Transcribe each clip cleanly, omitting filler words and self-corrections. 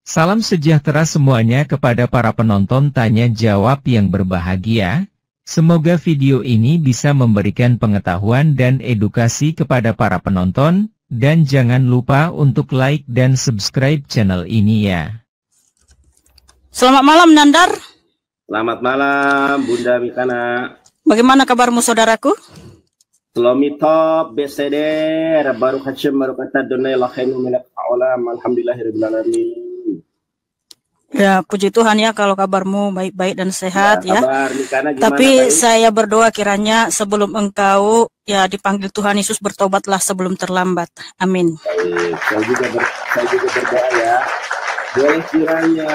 Salam sejahtera semuanya kepada para penonton tanya jawab yang berbahagia. Semoga video ini bisa memberikan pengetahuan dan edukasi kepada para penonton, dan jangan lupa untuk like dan subscribe channel ini ya. Selamat malam Nandar. Selamat malam Bunda Mikana. Bagaimana kabarmu saudaraku? Selamat top BCD baru kacem baru kata donai lakhenu minak alam alhamdulillahirabbil alamin. Ya, puji Tuhan ya kalau kabarmu baik-baik dan sehat ya. Tapi saya berdoa kiranya sebelum engkau ya dipanggil Tuhan Yesus, bertobatlah sebelum terlambat. Amin. Baik. Saya juga berdoa ya. Boleh kiranya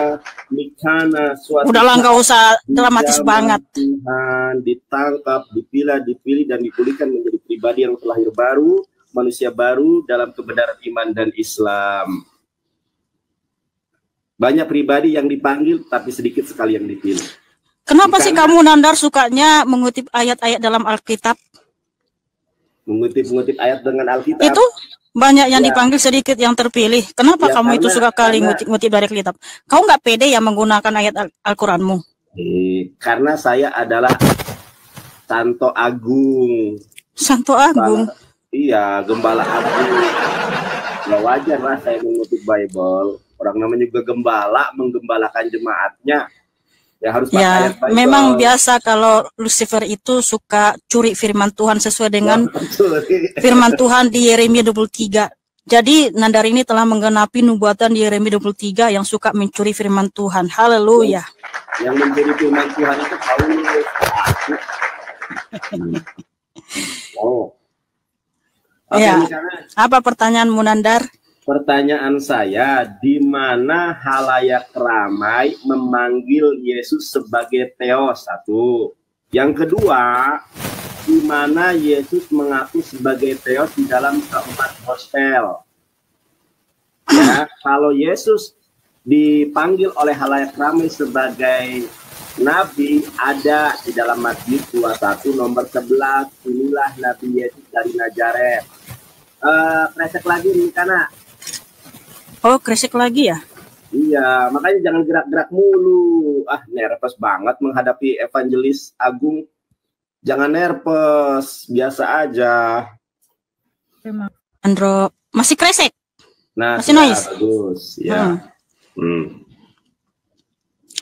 Mikana suatu udahlah, nggak usah dramatis banget. Tuhan ditangkap, dipilih dan dipulihkan menjadi pribadi yang terlahir baru, manusia baru dalam kebenaran iman dan Islam. Banyak pribadi yang dipanggil, tapi sedikit sekali yang dipilih. Kenapa sih kamu Nandar sukanya mengutip ayat-ayat dalam Alkitab? Mengutip ayat dengan Alkitab? Itu banyak yang dipanggil, sedikit yang terpilih. Kenapa kamu itu suka kali ngutip dari Alkitab? Kau nggak pede ya menggunakan ayat Al-Quranmu? Karena saya adalah Santo Agung. Santo Agung? Iya, Gembala Agung. Ya wajar lah saya mengutip Bible. Orang namanya juga gembala, menggembalakan jemaatnya. Ya harus pakai ayat Bible. Memang biasa kalau Lucifer itu suka curi firman Tuhan sesuai dengan firman Tuhan di Yeremia 23. Jadi Nandar ini telah menggenapi nubuatan di Yeremia 23 yang suka mencuri firman Tuhan. Haleluya. Yang mencuri firman Tuhan itu Paulus. Oh. Oke, ya. Apa pertanyaanmu Nandar? Pertanyaan saya, di mana halayak ramai memanggil Yesus sebagai Theos? Satu. Yang kedua, di mana Yesus mengaku sebagai Theos di dalam keempat gospel? Ya, kalau Yesus dipanggil oleh halayak ramai sebagai Nabi, ada di dalam Matius 21 nomor 11, inilah Nabi Yesus dari Nazaret. Kresek lagi nih, karena oh, kresek lagi ya? Iya, makanya jangan gerak-gerak mulu. Nervous banget menghadapi evangelis Agung. Jangan nervous, biasa aja. Andro, masih kresek? Nah, masih noise? Bagus, ya.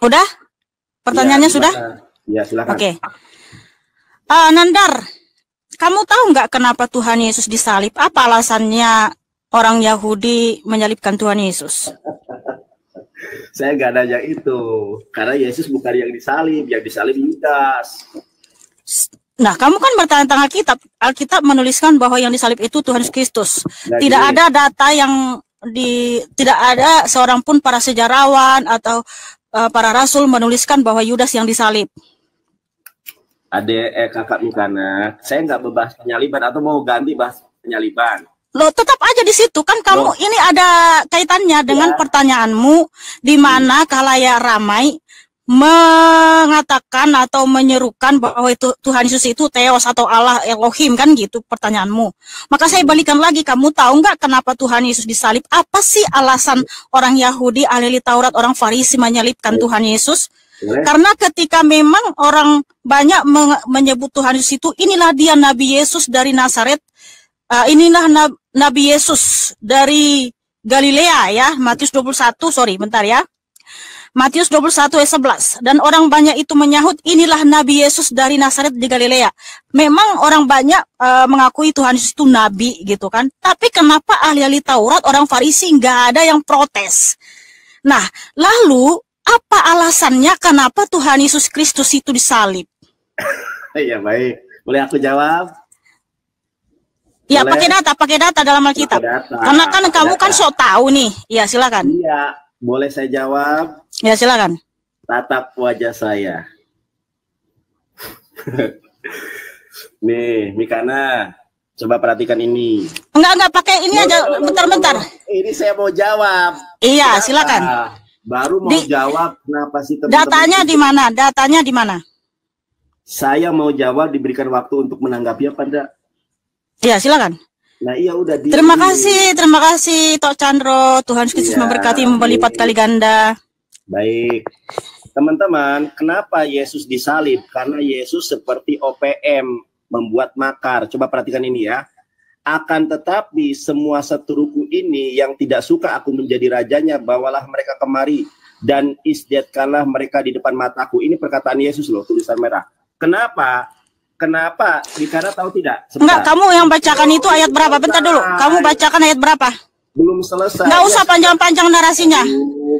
Udah? Pertanyaannya sudah? Ya, silakan. Oke. Nandar, kamu tahu nggak kenapa Tuhan Yesus disalib? Apa alasannya orang Yahudi menyalibkan Tuhan Yesus? Saya nggak nanya itu, karena Yesus bukan yang disalib Yudas. Nah, kamu kan bertanya tentang Alkitab. Alkitab menuliskan bahwa yang disalib itu Tuhan Kristus. Tidak ada data yang tidak ada seorang pun para sejarawan atau para rasul menuliskan bahwa Yudas yang disalib. Kakak Mikana, saya nggak membahas penyaliban, atau mau ganti bahas penyaliban? Loh, tetap aja di situ kan kamu. Ini ada kaitannya dengan pertanyaanmu, di mana khalayak ramai mengatakan atau menyerukan bahwa itu Tuhan Yesus itu Theos atau Allah Elohim, kan gitu pertanyaanmu. Maka saya balikan lagi, kamu tahu nggak kenapa Tuhan Yesus disalib? Apa sih alasan orang Yahudi, ahli Taurat, orang Farisi menyalibkan Tuhan Yesus? Karena ketika memang orang banyak menyebut Tuhan Yesus itu, inilah dia Nabi Yesus dari Nazaret. Inilah Nabi Yesus dari Galilea ya, Matius 21, Matius 21 ayat 11. Dan orang banyak itu menyahut, inilah Nabi Yesus dari Nazaret di Galilea. Memang orang banyak mengakui Tuhan Yesus itu Nabi gitu kan. Tapi kenapa ahli-ahli Taurat, orang Farisi nggak ada yang protes? Nah, lalu apa alasannya kenapa Tuhan Yesus Kristus itu disalib? Ya baik, boleh aku jawab? Ya, pakai data dalam Alkitab. Karena kan kamu kan sok tahu nih. Ya, silakan. Iya, boleh saya jawab? Ya, silakan. Tatap wajah saya. Nih, Mikana, coba perhatikan ini. Enggak pakai ini aja, bentar-bentar. Ini saya mau jawab. Iya, silakan. Baru mau jawab, kenapa sih teman-teman? Datanya di mana? Datanya di mana? Saya mau jawab, diberikan waktu untuk menanggapi apa enggak? Ya, silakan. Nah iya udah di. Terima kasih Tok Chandro. Tuhan Yesus Iya, memberkati berlipat kali ganda. Baik. Teman-teman, kenapa Yesus disalib? Karena Yesus seperti OPM, membuat makar. Coba perhatikan ini ya. Akan tetapi semua seteruku ini yang tidak suka aku menjadi rajanya, bawalah mereka kemari dan isdiatkanlah mereka di depan mataku. Ini perkataan Yesus loh, tulisan merah. Kenapa? Kenapa? Karena tahu tidak? Sebentar. Enggak, kamu yang bacakan itu ayat berapa? Bentar dulu. Kamu bacakan ayat berapa? Belum selesai. Enggak usah panjang-panjang narasinya.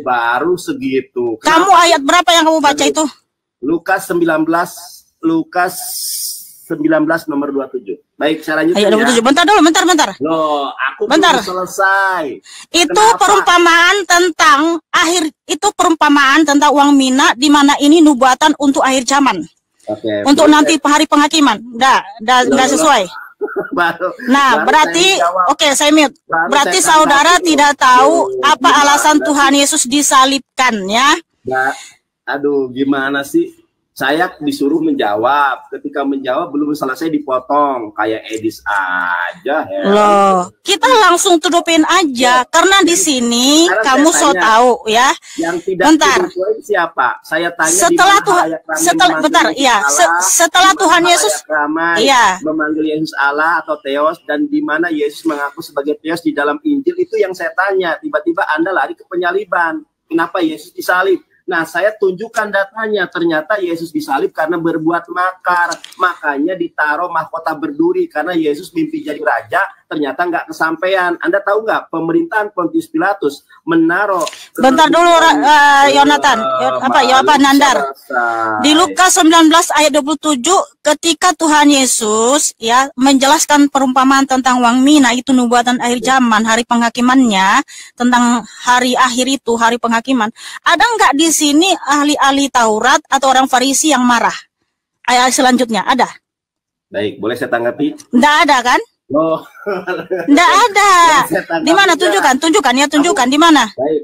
Baru segitu. Kamu ayat berapa yang kamu baca itu? Lukas 19 nomor 27. Baik, saya lanjutkan Ayat 27. ya. Bentar dulu, bentar. Loh, aku Bentar. belum selesai. Itu Kenapa? perumpamaan tentang perumpamaan tentang uang mina, di mana ini nubuatan untuk akhir zaman. Oke. Untuk nanti hari penghakiman. Enggak sesuai. Nah, berarti oke, saya mute. Berarti saudara tidak tahu apa alasan Tuhan Yesus disalibkan ya? Nah, aduh, gimana sih? Saya disuruh menjawab. Ketika menjawab belum selesai dipotong kayak Edis aja. Loh, kita langsung tudupin aja karena di sini kamu so tahu ya. Yang tidak dipercaya siapa? Saya tanya setelah Tuhan Yesus memanggil Yesus Allah atau Theos, dan di mana Yesus mengaku sebagai Theos di dalam Injil, itu yang saya tanya. Tiba-tiba Anda lari ke penyaliban. Kenapa Yesus disalib? Nah, saya tunjukkan datanya. Ternyata Yesus disalib karena berbuat makar. Makanya ditaruh mahkota berduri. Karena Yesus mimpi jadi raja, ternyata nggak kesampaian. Anda tahu nggak, pemerintahan Pontius Pilatus menaruh... Bentar dulu, Yonatan. Nandar. Di Lukas 19 ayat 27, ketika Tuhan Yesus ya menjelaskan perumpamaan tentang uang mina, itu nubuatan akhir zaman, hari penghakimannya, tentang hari akhir itu, hari penghakiman. Ada nggak di sini ahli-ahli Taurat atau orang Farisi yang marah? Ayat selanjutnya ada? Baik, boleh saya tanggapi? Nggak ada kan? Oh. Nggak ada. Di mana? Tunjukkan di mana? Baik.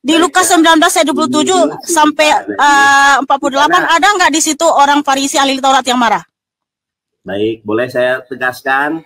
Di Lukas 19 ayat 27 sampai 48 ada nggak di situ orang Farisi ahli Taurat yang marah? Baik, boleh saya tegaskan?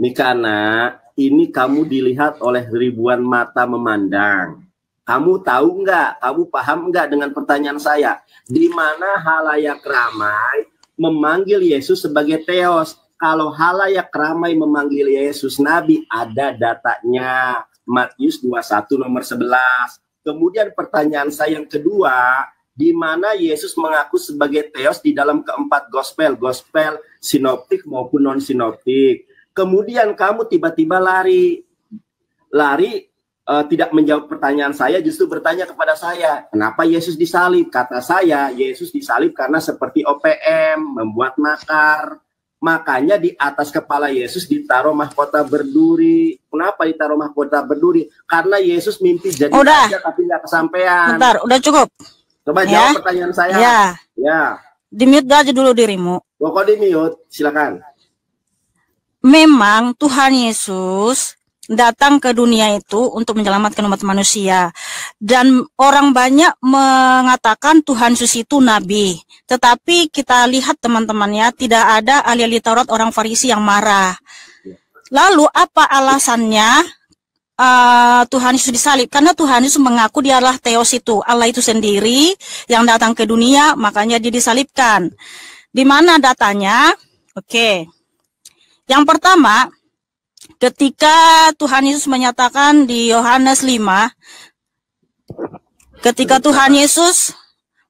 Ini karena ini kamu dilihat oleh ribuan mata memandang. Kamu tahu nggak? Kamu paham nggak dengan pertanyaan saya? Di mana halayak ramai memanggil Yesus sebagai Theos? Kalau halayak ramai memanggil Yesus Nabi, ada datanya. Matius 21 nomor 11. Kemudian pertanyaan saya yang kedua, di mana Yesus mengaku sebagai Theos di dalam keempat gospel sinoptik maupun non sinoptik. Kemudian kamu tiba-tiba lari tidak menjawab pertanyaan saya, justru bertanya kepada saya, kenapa Yesus disalib? Kata saya, Yesus disalib karena seperti OPM, membuat makar. Makanya di atas kepala Yesus ditaruh mahkota berduri. Kenapa ditaruh mahkota berduri? Karena Yesus mimpi jadi raja tapi nggak kesampaian. Bentar, udah cukup. Coba jawab pertanyaan saya. Ya. Di-mute aja dulu dirimu. Kok di-mute? Silakan. Memang Tuhan Yesus datang ke dunia itu untuk menyelamatkan umat manusia. Dan orang banyak mengatakan Tuhan Yesus itu nabi. Tetapi kita lihat teman-teman ya, tidak ada ahli-ahli Taurat orang Farisi yang marah. Lalu apa alasannya Tuhan Yesus disalib? Karena Tuhan Yesus mengaku dia adalah Theos itu, Allah itu sendiri yang datang ke dunia, makanya dia disalibkan. Di mana datanya? Oke. Yang pertama, ketika Tuhan Yesus menyatakan di Yohanes 5, ketika Tuhan Yesus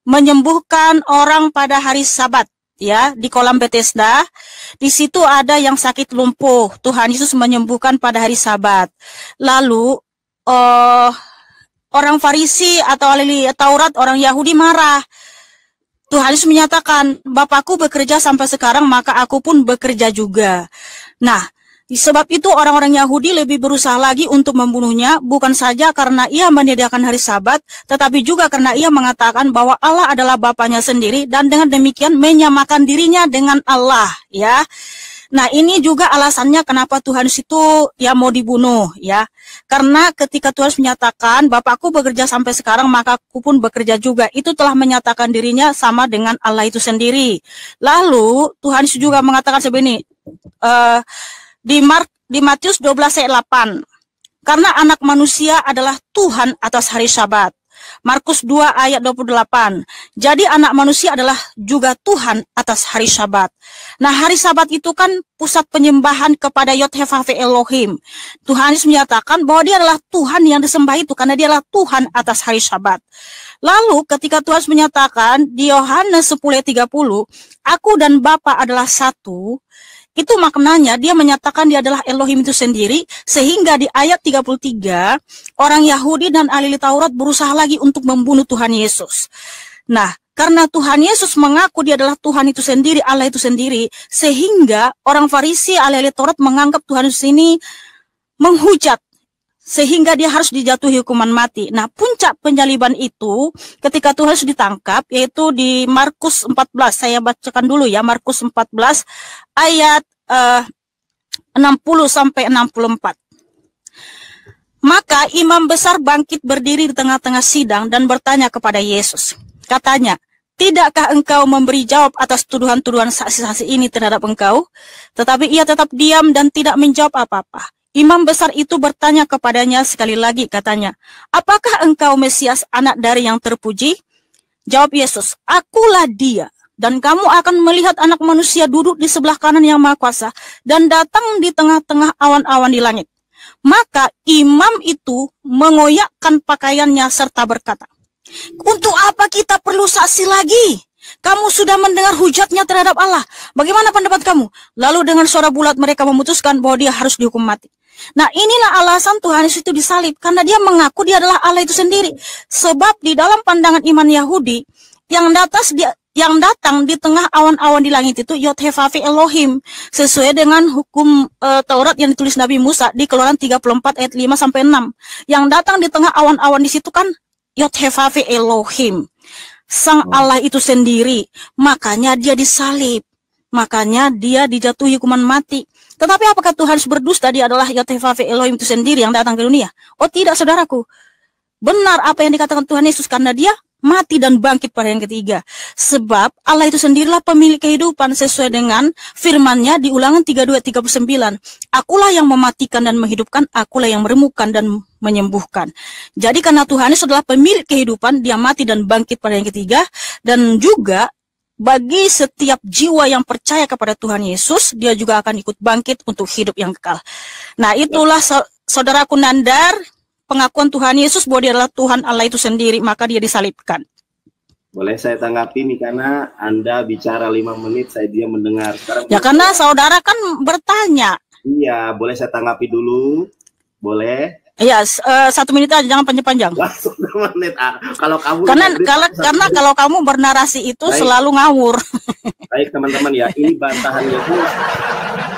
menyembuhkan orang pada hari Sabat, ya, di kolam Bethesda, di situ ada yang sakit lumpuh. Tuhan Yesus menyembuhkan pada hari Sabat. Lalu orang Farisi atau ahli Taurat, orang Yahudi marah. Tuhan Yesus menyatakan, Bapakku bekerja sampai sekarang, maka aku pun bekerja juga. Nah, sebab itu orang-orang Yahudi lebih berusaha lagi untuk membunuhnya, bukan saja karena ia menyediakan hari Sabat, tetapi juga karena ia mengatakan bahwa Allah adalah Bapanya sendiri, dan dengan demikian menyamakan dirinya dengan Allah, ya. Nah, ini juga alasannya kenapa Tuhan itu ya mau dibunuh, ya. Karena ketika Tuhan menyatakan, Bapakku bekerja sampai sekarang, maka aku pun bekerja juga. Itu telah menyatakan dirinya sama dengan Allah itu sendiri. Lalu, Tuhan juga mengatakan sebenarnya, di Matius 12 ayat 8. Karena anak manusia adalah Tuhan atas hari Sabat. Markus 2 ayat 28. Jadi anak manusia adalah juga Tuhan atas hari Sabat. Nah, hari Sabat itu kan pusat penyembahan kepada Yod-Heh-Vah-Veh Elohim. Tuhan Yesus menyatakan bahwa dia adalah Tuhan yang disembah itu karena dia adalah Tuhan atas hari Sabat. Lalu ketika Tuhan Yesus menyatakan di Yohanes 10 ayat 30, aku dan Bapa adalah satu, itu maknanya dia menyatakan dia adalah Elohim itu sendiri, sehingga di ayat 33, orang Yahudi dan ahli Taurat berusaha lagi untuk membunuh Tuhan Yesus. Nah, karena Tuhan Yesus mengaku dia adalah Tuhan itu sendiri, Allah itu sendiri, sehingga orang Farisi, ahli Taurat menganggap Tuhan Yesus ini menghujat, sehingga dia harus dijatuhi hukuman mati. Nah, puncak penyaliban itu ketika Tuhan Yesus ditangkap, yaitu di Markus 14. Saya bacakan dulu ya, Markus 14 ayat 60 sampai 64. Maka imam besar bangkit berdiri di tengah-tengah sidang dan bertanya kepada Yesus. Katanya, tidakkah engkau memberi jawab atas tuduhan-tuduhan saksi-saksi ini terhadap engkau? Tetapi ia tetap diam dan tidak menjawab apa-apa. Imam besar itu bertanya kepadanya sekali lagi, katanya, apakah engkau Mesias, anak dari yang terpuji? Jawab Yesus, akulah dia. Dan kamu akan melihat anak manusia duduk di sebelah kanan yang maha kuasa dan datang di tengah-tengah awan-awan di langit. Maka imam itu mengoyakkan pakaiannya serta berkata, untuk apa kita perlu saksi lagi? Kamu sudah mendengar hujatnya terhadap Allah. Bagaimana pendapat kamu? Lalu dengan suara bulat mereka memutuskan bahwa dia harus dihukum mati. Nah, inilah alasan Tuhan Yesus itu disalib. Karena dia mengaku dia adalah Allah itu sendiri. Sebab di dalam pandangan iman Yahudi, yang datang di tengah awan-awan di langit itu Yod-Heh-Vah-Veh Elohim. Sesuai dengan hukum Taurat yang ditulis Nabi Musa di Keluaran 34 ayat 5 sampai 6. Yang datang di tengah awan-awan di situ kan Yod-Heh-Vah-Veh Elohim. Sang Allah itu sendiri. Makanya dia disalib. Makanya dia dijatuhi hukuman mati. Tetapi apakah Tuhan berdusta? Dia adalah Yod-Heh-Vah-Veh Elohim itu sendiri yang datang ke dunia? Oh tidak, saudaraku. Benar apa yang dikatakan Tuhan Yesus, karena dia mati dan bangkit pada yang ketiga. Sebab Allah itu sendirilah pemilik kehidupan sesuai dengan firman-Nya di Ulangan 32:39. Akulah yang mematikan dan menghidupkan, akulah yang meremukkan dan menyembuhkan. Jadi karena Tuhan Yesus adalah pemilik kehidupan, dia mati dan bangkit pada yang ketiga. Dan juga bagi setiap jiwa yang percaya kepada Tuhan Yesus, dia juga akan ikut bangkit untuk hidup yang kekal. Nah, itulah saudaraku Nandar, pengakuan Tuhan Yesus bahwa dia adalah Tuhan Allah itu sendiri, maka dia disalibkan. Boleh saya tanggapi nih, karena Anda bicara 5 menit, saya diam mendengar. Sekarang ya karena saudara kan bertanya. Iya, boleh saya tanggapi dulu? Boleh? Iya, 1 menit aja, jangan panjang-panjang. Langsung 1 menit. Kalau kamu karena kalau kamu bernarasi itu baik, selalu ngawur. Baik teman-teman ya, ini bantahan Yesus.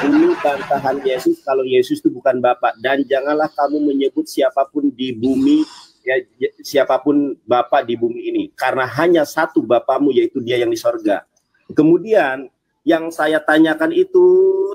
Ini bantahan Yesus kalau Yesus itu bukan Bapa. Dan janganlah kamu menyebut siapapun di bumi, ya, siapapun Bapa di bumi ini, karena hanya satu Bapamu, yaitu Dia yang di sorga. Kemudian yang saya tanyakan itu,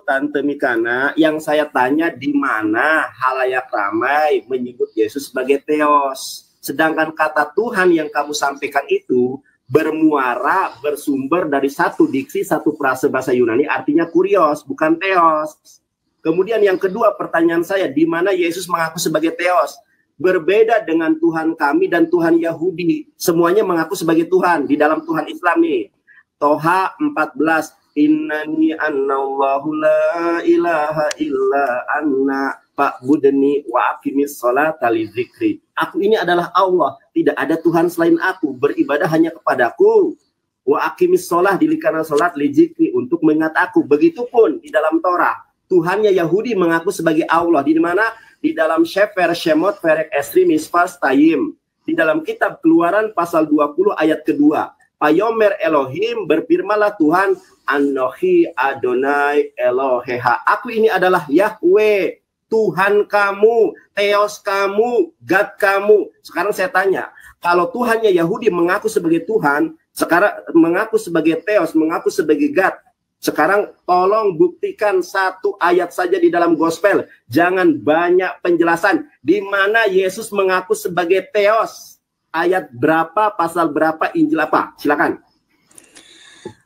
Tante Mikana, yang saya tanya di mana halayak ramai menyebut Yesus sebagai Theos. Sedangkan kata Tuhan yang kamu sampaikan itu bermuara, bersumber dari satu diksi, satu frase bahasa Yunani, artinya kurios, bukan Theos. Kemudian yang kedua, pertanyaan saya, di mana Yesus mengaku sebagai Theos? Berbeda dengan Tuhan kami dan Tuhan Yahudi. Semuanya mengaku sebagai Tuhan. Di dalam Tuhan Islam nih, Toha 14, Innani annallahu la ilaha illa anna fa'budni wa aqimis sholata li dzikri. Aku ini adalah Allah, tidak ada Tuhan selain aku, beribadah hanya kepadaku. Wa aqimis sholah, dirikanlah salat li dzikri, untuk mengingat aku. Begitupun di dalam Torah, Tuhannya Yahudi mengaku sebagai Allah. Di mana? Di dalam Shefer Shemot Perek Esri Mispas Tayim. Di dalam kitab Keluaran pasal 20 ayat kedua. Payomer Elohim, berfirmanlah Tuhan, Anohi Adonai Eloheha. Aku ini adalah Yahweh, Tuhan kamu, Theos kamu, God kamu. Sekarang saya tanya, kalau Tuhannya Yahudi mengaku sebagai Tuhan, sekarang mengaku sebagai Theos, mengaku sebagai God, sekarang tolong buktikan satu ayat saja di dalam gospel. Jangan banyak penjelasan. Di mana Yesus mengaku sebagai Theos? Ayat berapa, pasal berapa, Injil apa? Silakan.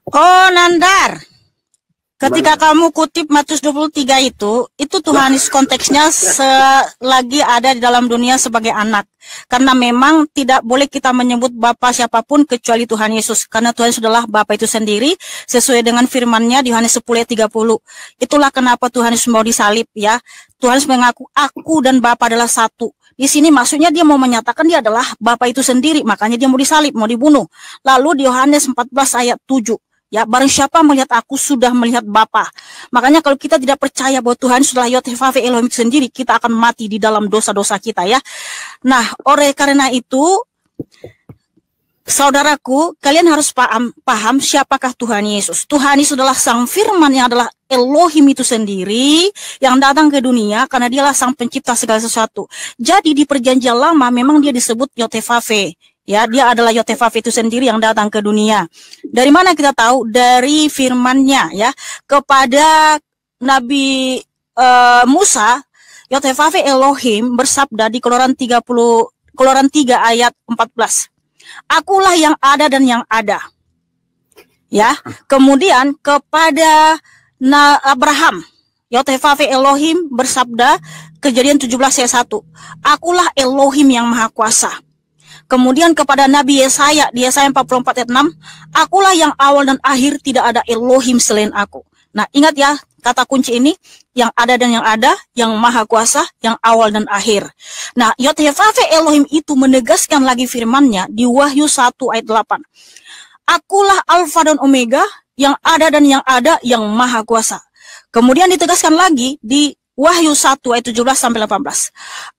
Oh, Nandar. Ketika kamu kutip Matius 23 itu Tuhan Yesus konteksnya selagi ada di dalam dunia sebagai anak. Karena memang tidak boleh kita menyebut Bapa siapapun kecuali Tuhan Yesus. Karena Tuhan Yesus adalah Bapa itu sendiri sesuai dengan firman-Nya di Yohanes 10:30. Itulah kenapa Tuhan Yesus mau disalib ya. Tuhan Yesus mengaku aku dan Bapa adalah satu. Di sini maksudnya dia mau menyatakan dia adalah Bapa itu sendiri, makanya dia mau disalib, mau dibunuh. Lalu di Yohanes 14 ayat 7. Ya, barang siapa melihat aku sudah melihat Bapa. Makanya kalau kita tidak percaya bahwa Tuhan sudah Yod-Heh-Vaveh Elohim sendiri, kita akan mati di dalam dosa-dosa kita ya. Nah, oleh karena itu, saudaraku, kalian harus paham siapakah Tuhan Yesus. Tuhan Yesus adalah Sang Firman yang adalah Elohim itu sendiri yang datang ke dunia karena dialah Sang Pencipta segala sesuatu. Jadi di Perjanjian Lama memang dia disebut Yod-Heh-Vaveh. Ya, dia adalah Yod-Heh-Vaveh itu sendiri yang datang ke dunia. Dari mana kita tahu? Dari firman-Nya ya. Kepada Nabi Musa, Yod-Heh-Vaveh Elohim bersabda di Keluaran 3 ayat 14. Akulah yang ada dan yang ada. Ya. Kemudian kepada Abraham, Yod-Heh-Vaveh Elohim bersabda Kejadian 17 ayat 1. Akulah Elohim yang Maha Kuasa. Kemudian kepada Nabi Yesaya di Yesaya 44 ayat 6, akulah yang awal dan akhir, tidak ada Elohim selain aku. Nah, ingat ya kata kunci ini, yang ada dan yang ada, yang Maha Kuasa, yang awal dan akhir. Nah, Yod-Heh-Vaveh Elohim itu menegaskan lagi firman-Nya di Wahyu 1 ayat 8. Akulah Alfa dan Omega, yang ada dan yang ada, yang Maha Kuasa. Kemudian ditegaskan lagi di Wahyu 1 ayat 17 sampai 18.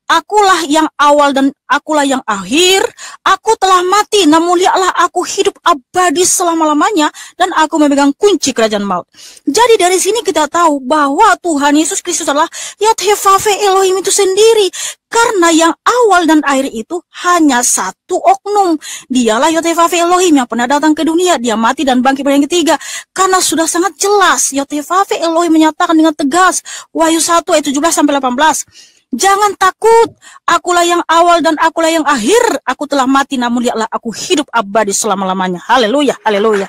Akulah yang awal dan akulah yang akhir. Aku telah mati, namun lihatlah aku hidup abadi selama-lamanya dan aku memegang kunci kerajaan maut. Jadi dari sini kita tahu bahwa Tuhan Yesus Kristus adalah Yod-Heh-Vaveh Elohim itu sendiri. Karena yang awal dan akhir itu hanya satu oknum. Dialah Yod-Heh-Vaveh Elohim yang pernah datang ke dunia. Dia mati dan bangkit pada yang ketiga. Karena sudah sangat jelas Yod-Heh-Vaveh Elohim menyatakan dengan tegas Wahyu 1 ayat 17 sampai 18. Jangan takut, akulah yang awal dan akulah yang akhir. Aku telah mati, namun lihatlah aku hidup abadi selama-lamanya. Haleluya, haleluya.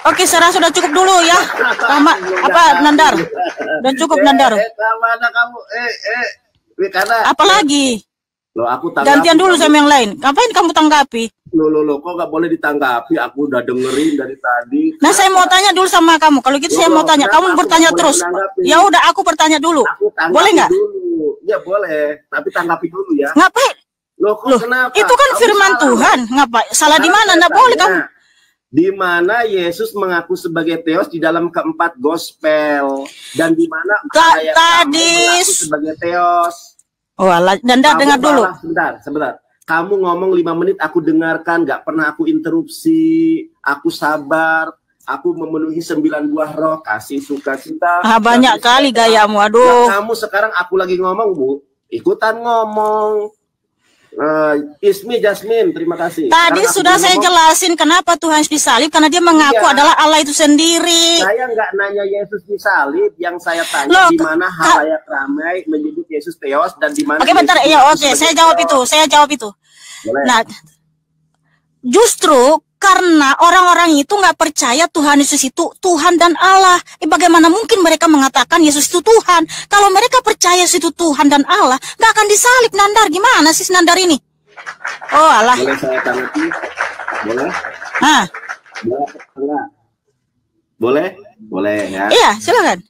Oke, saya rasa sudah cukup dulu ya. Nandar? Dan cukup Nandar. Mana kamu? Karena apalagi? Loh, aku tanggapi. Gantian dulu sama yang lain. Ngapain kamu tanggapi? Loh, kok nggak boleh ditanggapi? Aku udah dengerin dari tadi. Nah, saya mau tanya dulu sama kamu. Kalau gitu saya mau tanya. Kamu bertanya terus. Ya udah, aku bertanya dulu. Boleh nggak? Ya boleh, tapi tanggapi dulu ya. Ngapain? Loh, kenapa? Itu kan firman Tuhan. Ngapain? Salah di mana? Nggak boleh kamu. Di mana Yesus mengaku sebagai Theos di dalam keempat gospel, dan di mana tadi mengaku sebagai Theos. Oh, Nanda dengar dulu. Sebentar. Kamu ngomong 5 menit, aku dengarkan, nggak pernah aku interupsi, aku sabar. Aku memenuhi 9 buah roh, kasih, sukacita. Banyak kali gayamu, aduh. Nah, kamu sekarang aku lagi ngomong, Bu. Ikutan ngomong. Ismi Jasmine, terima kasih. Tadi sudah saya jelasin kenapa Tuhan disalib, karena dia mengaku adalah Allah itu sendiri. Saya nggak nanya Yesus disalib, yang saya tanya di mana halayak ramai menyebut Yesus Theos dan di mana. Oke, bentar. Saya jawab itu. Boleh. Nah, justru karena orang-orang itu nggak percaya Tuhan Yesus itu Tuhan dan Allah. Bagaimana mungkin mereka mengatakan Yesus itu Tuhan? Kalau mereka percaya Yesus itu Tuhan dan Allah, nggak akan disalib. Nandar, gimana sih Nandar ini? Oh Allah. Boleh saya tanggapi? Boleh? Boleh ya. Iya, silakan.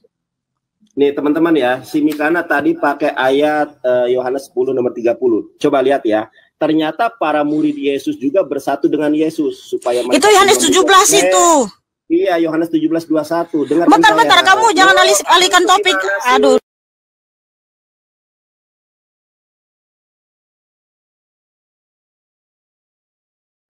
Nih teman-teman ya, si Mikana tadi pakai ayat Yohanes 10 nomor 30. Coba lihat ya. Ternyata para murid Yesus juga bersatu dengan Yesus supaya itu Yohanes 17 itu. Iya, Yohanes 17:21. Bentar, kamu jangan alihkan topik. Aduh.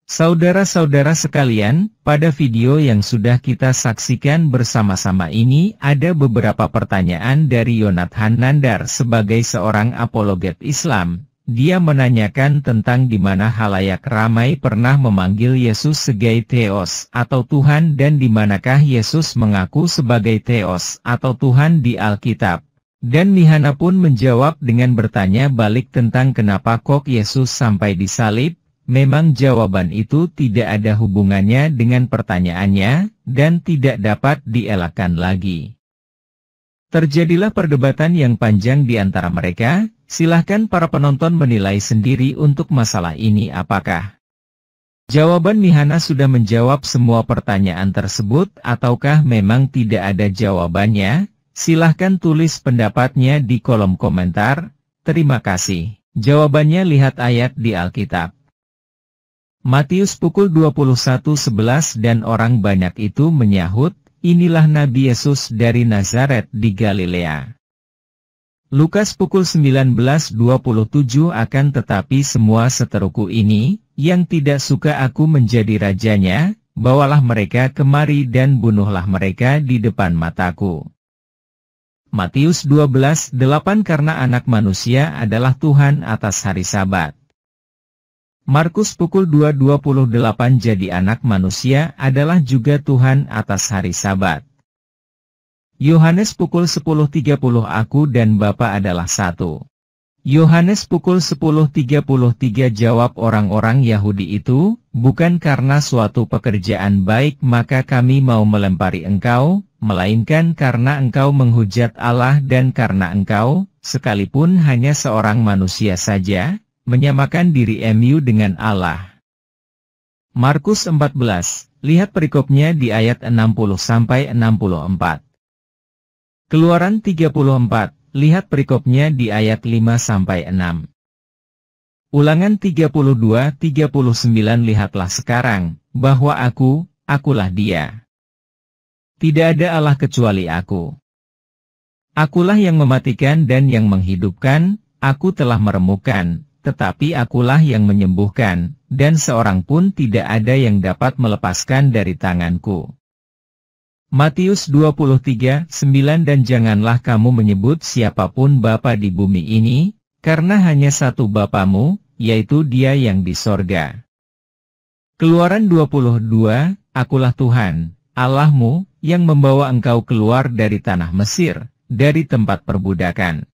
Saudara-saudara sekalian, pada video yang sudah kita saksikan bersama-sama ini ada beberapa pertanyaan dari Yonathan Nandar sebagai seorang apologet Islam. Dia menanyakan tentang di mana halayak ramai pernah memanggil Yesus sebagai Theos atau Tuhan dan di manakah Yesus mengaku sebagai Theos atau Tuhan di Alkitab. Dan Mihana pun menjawab dengan bertanya balik tentang kenapa kok Yesus sampai disalib. Memang jawaban itu tidak ada hubungannya dengan pertanyaannya dan tidak dapat dielakkan lagi. Terjadilah perdebatan yang panjang di antara mereka. Silahkan para penonton menilai sendiri untuk masalah ini apakah jawaban Mihana sudah menjawab semua pertanyaan tersebut ataukah memang tidak ada jawabannya. Silahkan tulis pendapatnya di kolom komentar. Terima kasih. Jawabannya lihat ayat di Alkitab. Matius pukul 21:11 dan orang banyak itu menyahut, inilah Nabi Yesus dari Nazaret di Galilea. Lukas pukul 19:27 akan tetapi semua seteruku ini, yang tidak suka aku menjadi rajanya, bawalah mereka kemari dan bunuhlah mereka di depan mataku. Matius 12:8 Karena anak manusia adalah Tuhan atas hari Sabat. Markus pukul 2:28 Jadi anak manusia adalah juga Tuhan atas hari Sabat. Yohanes pukul 10:30 Aku dan Bapa adalah satu. Yohanes pukul 10:33 Jawab orang-orang Yahudi itu, bukan karena suatu pekerjaan baik maka kami mau melempari engkau, melainkan karena engkau menghujat Allah dan karena engkau, sekalipun hanya seorang manusia saja, menyamakan diri dengan Allah. Markus 14, lihat perikopnya di ayat 60-64. Keluaran 34, lihat perikopnya di ayat 5-6. Ulangan 32-39 Lihatlah sekarang, bahwa akulah dia. Tidak ada Allah kecuali aku. Akulah yang mematikan dan yang menghidupkan, aku telah meremukkan, tetapi akulah yang menyembuhkan, dan seorang pun tidak ada yang dapat melepaskan dari tanganku. Matius 23:9 Dan janganlah kamu menyebut siapapun bapa di bumi ini, karena hanya satu Bapamu, yaitu Dia yang di sorga. Keluaran 22, Akulah Tuhan, Allahmu, yang membawa engkau keluar dari tanah Mesir, dari tempat perbudakan.